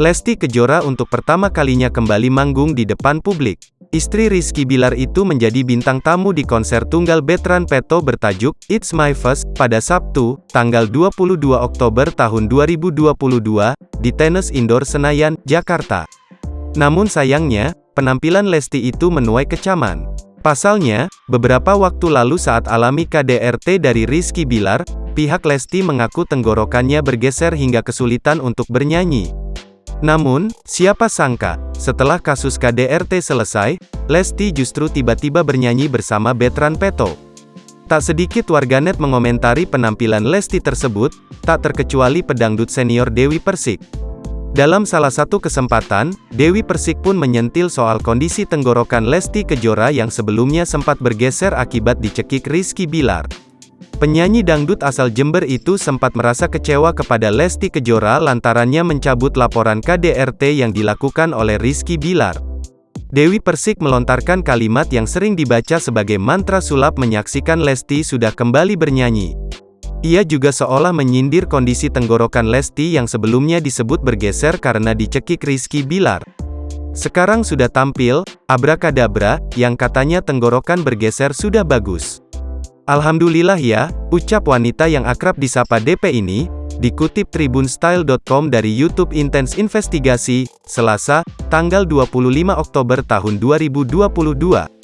Lesti Kejora untuk pertama kalinya kembali manggung di depan publik. Istri Rizky Bilar itu menjadi bintang tamu di konser tunggal Betran Peto bertajuk It's My First pada Sabtu, tanggal 22 Oktober tahun 2022 di Tenis Indoor Senayan, Jakarta. Namun sayangnya, penampilan Lesti itu menuai kecaman. Pasalnya, beberapa waktu lalu saat alami KDRT dari Rizky Bilar, pihak Lesti mengaku tenggorokannya bergeser hingga kesulitan untuk bernyanyi. Namun, siapa sangka, setelah kasus KDRT selesai, Lesti justru tiba-tiba bernyanyi bersama Betran Peto. Tak sedikit warganet mengomentari penampilan Lesti tersebut, tak terkecuali pedangdut senior Dewi Persik. Dalam salah satu kesempatan, Dewi Persik pun menyentil soal kondisi tenggorokan Lesti Kejora yang sebelumnya sempat bergeser akibat dicekik Rizky Bilar. Penyanyi dangdut asal Jember itu sempat merasa kecewa kepada Lesti Kejora lantarannya mencabut laporan KDRT yang dilakukan oleh Rizky Bilar. Dewi Persik melontarkan kalimat yang sering dibaca sebagai mantra sulap menyaksikan Lesti sudah kembali bernyanyi. Ia juga seolah menyindir kondisi tenggorokan Lesti yang sebelumnya disebut bergeser karena dicekik Rizky Bilar. Sekarang sudah tampil, abrakadabra, yang katanya tenggorokan bergeser sudah bagus. Alhamdulillah ya, ucap wanita yang akrab disapa DP ini, dikutip tribunstyle.com dari YouTube Intens Investigasi, Selasa, tanggal 25 Oktober tahun 2022.